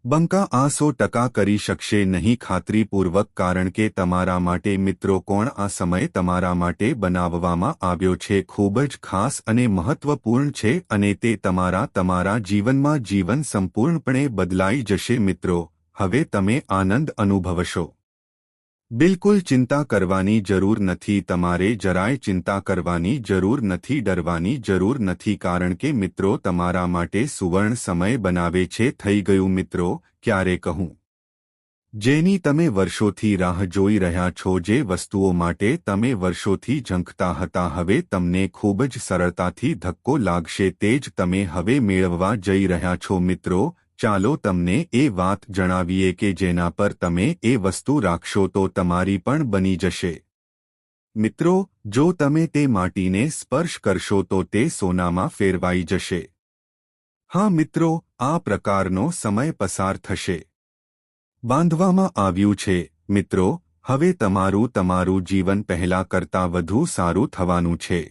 બંકા આ 100% કરી શકશે નહીં, ખાતરીપૂર્વક, કારણ કે તમારા માટે. મિત્રો, કોણ આ સમય તમારા માટે બનાવવામાં આવ્યો છે ખૂબ જ ખાસ અને મહત્વપૂર્ણ છે અને તે તમારા જીવનમાં જીવન સંપૂર્ણપણે બદલાઈ જશે. મિત્રો, હવે તમે આનંદ અનુભવશો. બિલકુલ ચિંતા કરવાની જરૂર નથી. તમારે જરાય ચિંતા કરવાની જરૂર નથી, ડરવાની જરૂર નથી, કારણ કે મિત્રો તમારા માટે સુવર્ણ સમય બનાવે છે. થઈ ગયું મિત્રો, ક્યારે કહું, જેની તમે વર્ષોથી રાહ જોઈ રહ્યા છો, જે વસ્તુઓ માટે તમે વર્ષોથી ઝંખતા હતા, હવે તમને ખૂબ જ સરળતાથી ધક્કો લાગશે. તે જ તમે હવે મેળવવા જઈ રહ્યા છો. મિત્રો, ચાલો તમને એ વાત જણાવીએ કે જેના પર તમે એ વસ્તુ રાખશો તો તમારી પણ બની જશે. મિત્રો, જો તમે તે માટીને સ્પર્શ કરશો તો તે સોનામાં ફેરવાઈ જશે. હા મિત્રો, આ પ્રકારનો સમય પસાર થશે. બાંધવામાં આવ્યું છે. મિત્રો, હવે તમારું જીવન પહેલા કરતાં વધુ સારું થવાનું છે.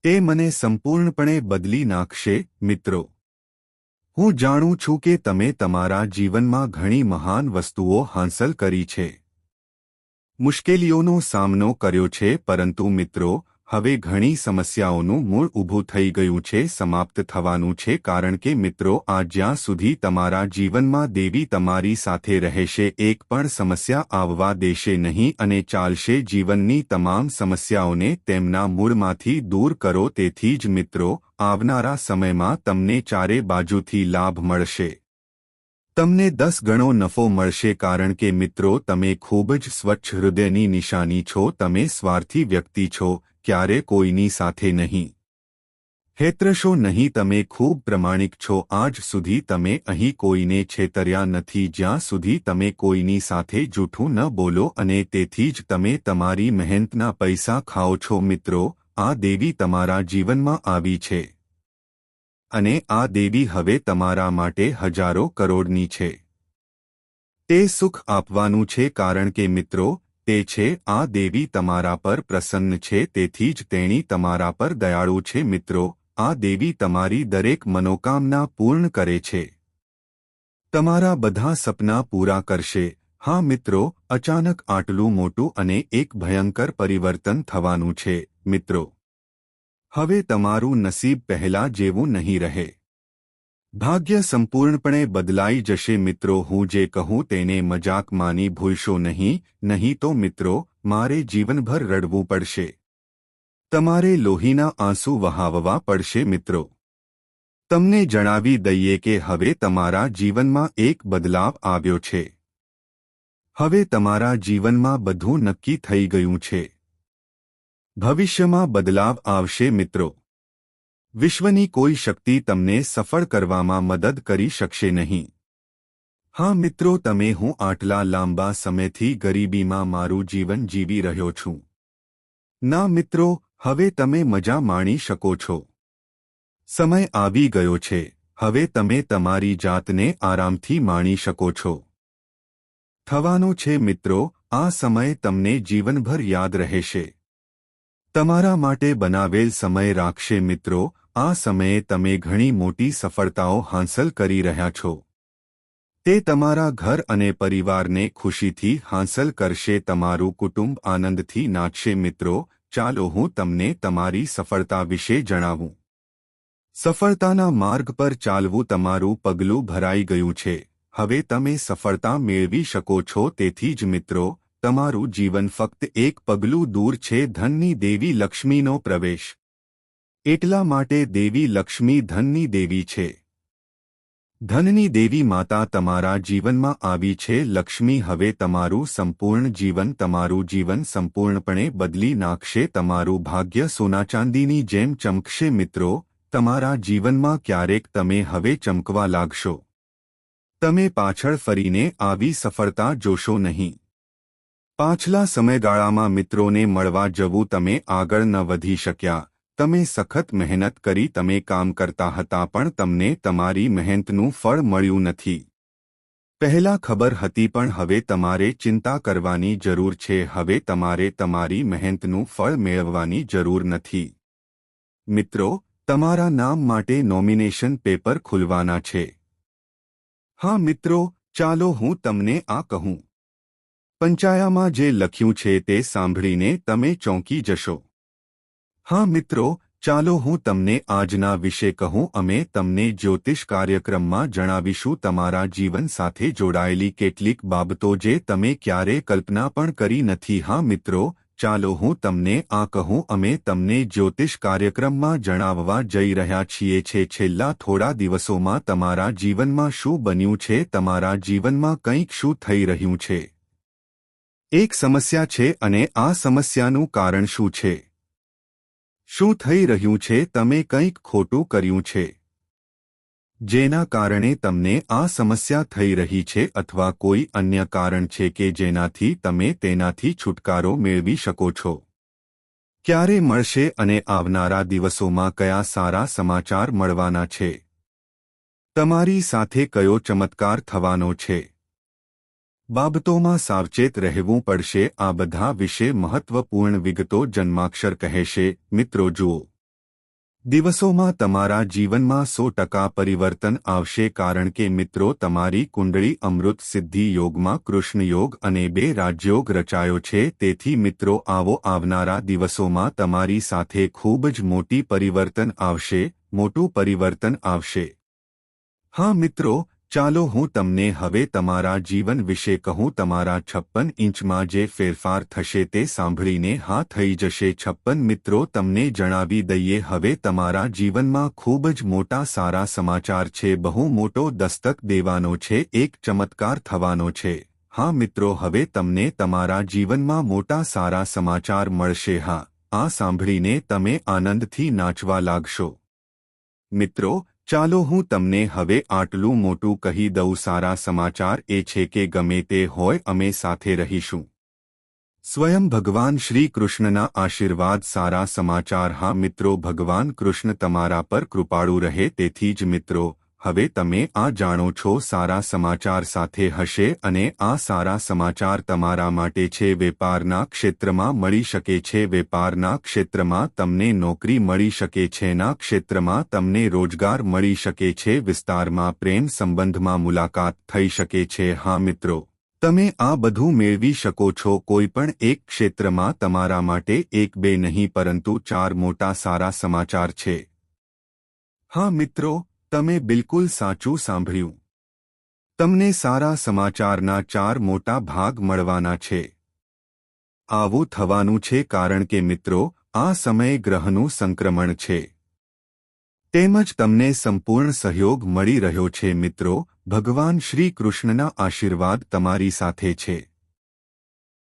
તે મને સંપૂર્ણપણે બદલી નાખશે. મિત્રો, હું જાણું છું કે તમે તમારા જીવનમાં ઘણી મહાન વસ્તુઓ હાંસલ કરી છે, મુશ્કેલીઓનો સામનો કર્યો છે, પરંતુ મિત્રો, હવે ઘણી સમસ્યાઓનું મૂળ ઊભું થઈ ગયું છે, સમાપ્ત થવાનું છે, કારણ કે મિત્રો, આ જ્યાં સુધી તમારા જીવનમાં દેવી તમારી સાથે રહેશે, એક પણ સમસ્યા આવવા દેશે નહીં અને ચાલશે. જીવનની તમામ સમસ્યાઓને તેમના મૂળમાંથી દૂર કરો. તેથી જ મિત્રો, આવનારા સમયમાં તમને ચારે બાજુથી લાભ મળશે. તમને 10 ગણો નફો મળશે, કારણ કે મિત્રો, તમે ખૂબ જ સ્વચ્છ હૃદયની નિશાની છો. તમે સ્વાર્થી વ્યક્તિ છો, ક્યારે કોઈની સાથે નહીં. હેતરશો નહીં, તમે ખૂબ પ્રમાણિક છો. આજ સુધી તમે અહીં કોઈને છેતર્યા નથી, જ્યાં સુધી તમે કોઈની સાથે જૂઠું ન બોલો, અને તેથી જ તમે તમારી મહેનતના પૈસા ખાઓ છો. મિત્રો, આ દેવી તમારા જીવનમાં આવી છે, અને આ દેવી હવે તમારા માટે હજારો કરોડની છે. તે સુખ આપવાનું છે, કારણ કે મિત્રો, તે છે આ દેવી તમારા પર પ્રસન્ન છે, તેથી જ તેણી તમારા પર દયાળુ છે. મિત્રો, આ દેવી તમારી દરેક મનોકામના પૂર્ણ કરે છે, તમારા બધા સપના પૂરા કરશે. હા મિત્રો, અચાનક આટલું મોટું અને એક ભયંકર પરિવર્તન થવાનું છે. મિત્રો, હવે તમારું નસીબ પહેલા જેવું નહીં રહે. ભાગ્ય સંપૂર્ણપણે બદલાઈ જશે. મિત્રો, હું જે કહું તેને મજાક માની ભૂલશો નહીં, નહીં તો મિત્રો, મારે જીવનભર રડવું પડશે. તમારે લોહીના આંસુ વહાવવા પડશે. મિત્રો, તમને જણાવી દઈએ કે હવે તમારા જીવનમાં એક બદલાવ આવ્યો છે. હવે તમારા જીવનમાં બધું નક્કી થઈ ગયું છે. ભવિષ્યમાં બદલાવ આવશે. મિત્રો, વિશ્વની કોઈ શક્તિ તમને સફળ કરવામાં મદદ કરી શકશે નહીં. હા મિત્રો, હું આટલા લાંબા સમયથી ગરીબીમાં મારું જીવન જીવી રહ્યો છું. ના મિત્રો, હવે તમે મજા માણી શકો છો. સમય આવી ગયો છે. હવે તમે તમારી જાતને આરામથી માણી શકો છો. થવાનો છે મિત્રો, આ સમય તમને જીવનભર યાદ રહેશે. તમારા માટે બનાવેલ સમય રાખશે. મિત્રો, આ સમયે તમે ઘણી મોટી સફળતાઓ હાંસલ કરી રહ્યા છો. તે તમારા ઘર અને પરિવારને ખુશીથી હાંસલ કરશે. તમારું કુટુંબ આનંદથી નાચશે. મિત્રો, ચાલો હું તમને તમારી સફળતા વિશે જણાવું. સફળતાના માર્ગ પર ચાલવું તમારું પગલું ભરાઈ ગયું છે. હવે તમે સફળતા મેળવી શકો છો. તેથી જ મિત્રો, તમારું જીવન ફક્ત એક પગલું દૂર છે. ધનની દેવી લક્ષ્મીનો પ્રવેશ. એટલા માટે દેવી લક્ષ્મી ધનની દેવી છે. ધનની દેવી માતા તમારા જીવનમાં આવી છે. લક્ષ્મી હવે તમારું સંપૂર્ણ જીવન, તમારું જીવન સંપૂર્ણપણે બદલી નાખશે. તમારું ભાગ્ય સોનાચાંદીની જેમ ચમકશે. મિત્રો, તમારા જીવનમાં ક્યારેક તમે હવે ચમકવા લાગશો. તમે પાછળ ફરીને આવી સફળતા જોશો નહીં. પાછલા સમયગાળામાં મિત્રોને મળવા જવું તમે આગળ ન વધી શક્યા. તમે સખત મહેનત કરી, તમે કામ કરતા હતા, પણ તમને તમારી મહેનતનું ફળ મળ્યું નથી. પહેલા ખબર હતી, પણ હવે તમારે ચિંતા કરવાની જરૂર છે. હવે તમારે તમારી મહેનતનું ફળ મેળવવાની જરૂર નથી. મિત્રો, તમારા નામ માટે નોમિનેશન પેપર ખુલવાના છે. હા મિત્રો, ચાલો હું તમને આ કહું. પંચાયામાં જે લખ્યું છે તે સાંભળીને તમે ચોંકી જશો. હા મિત્રો, ચાલો હું તમને આજના વિશે કહું. અમે તમને જ્યોતિષ કાર્યક્રમમાં જણાવીશું તમારા જીવન સાથે જોડાયેલી કેટલીક બાબતો જે તમે ક્યારેય કલ્પના પણ કરી નથી. હા મિત્રો, ચાલો હું તમને આ કહું. અમે તમને જ્યોતિષ કાર્યક્રમમાં જણાવવા જઈ રહ્યા છીએ છેલ્લા થોડા દિવસોમાં તમારા જીવનમાં શું બન્યું છે, તમારા જીવનમાં કંઈક શું થઈ રહ્યું છે. એક સમસ્યા છે, અને આ સમસ્યાનું કારણ શું છે? શું થઈ રહ્યું છે? તમે કંઈક ખોટું કર્યું છે, જેના કારણે તમને આ સમસ્યા થઈ રહી છે, અથવા કોઈ અન્ય કારણ છે કે જેનાથી તમે તેનાથી છુટકારો મેળવી શકો છો. ક્યારે મળશે અને આવનારા દિવસોમાં કયા સારા સમાચાર મળવાના છે? તમારી સાથે કયો ચમત્કાર થવાનો છે? બાબતોમાં સાવચેત રહેવું પડશે. આ બધા વિશે મહત્વપૂર્ણ વિગતો જન્માક્ષર કહેશે. મિત્રો જુઓ, દિવસોમાં તમારા જીવનમાં 100% પરિવર્તન આવશે, કારણ કે મિત્રો, તમારી કુંડળી અમૃત સિદ્ધિ યોગમાં કૃષ્ણ યોગ અને 2 રાજયોગ રચાયો છે. તેથી મિત્રો, આવનારા દિવસોમાં તમારી સાથે ખૂબ જ મોટું પરિવર્તન આવશે. હા મિત્રો, ચાલો હું તમને હવે તમારા જીવન વિશે કહું. તમારા 56 ઇંચમાં જે ફેરફાર થશે તે સાંભળીને હા થઈ જશે. 56 મિત્રો, તમને જણાવી દઈએ, હવે તમારા જીવનમાં ખૂબ જ મોટા સારા સમાચાર છે. બહુ મોટો દસ્તક દેવાનો છે. એક ચમત્કાર થવાનો છે. હા મિત્રો, હવે તમને તમારા જીવનમાં મોટા સારા સમાચાર મળશે. હા, આ સાંભળીને તમે આનંદથી નાચવા લાગશો. મિત્રો, ચાલો હું તમને હવે આટલું મોટું કહી દઉં. સારા સમાચાર એ છે કે ગમે તે હોય અમે સાથે રહીશું. સ્વયં ભગવાન શ્રી કૃષ્ણના આશીર્વાદ. સારા સમાચાર. હા મિત્રો, ભગવાન કૃષ્ણ તમારા પર કૃપાળુ રહે. તેથી જ મિત્રો, હવે તમે આ જાણો છો સારા સમાચાર સાથે હશે અને આ સારા સમાચાર તમારા માટે છે. વેપારના ક્ષેત્રમાં મળી શકે છે. વેપારના ક્ષેત્રમાં તમને નોકરી મળી શકે છે. ના ક્ષેત્રમાં તમને રોજગાર મળી શકે છે. વિસ્તારમાં પ્રેમ સંબંધમાં મુલાકાત થઈ શકે છે. હા મિત્રો, તમે આ બધું મેળવી શકો છો. કોઈ પણ એક ક્ષેત્રમાં તમારા માટે 1-2 નહીં પરંતુ 4 મોટા સારા સમાચાર છે. હા મિત્રો, તમે બિલકુલ સાચું સાંભળ્યું. તમને સારા સમાચારના 4 મોટા ભાગ મળવાના છે. આવું થવાનું છે કારણ કે મિત્રો, આ સમયે ગ્રહનું સંક્રમણ છે. તેમજ તમને સંપૂર્ણ સહયોગ મળી રહ્યો છે. મિત્રો, ભગવાન શ્રી કૃષ્ણના આશીર્વાદ તમારી સાથે છે.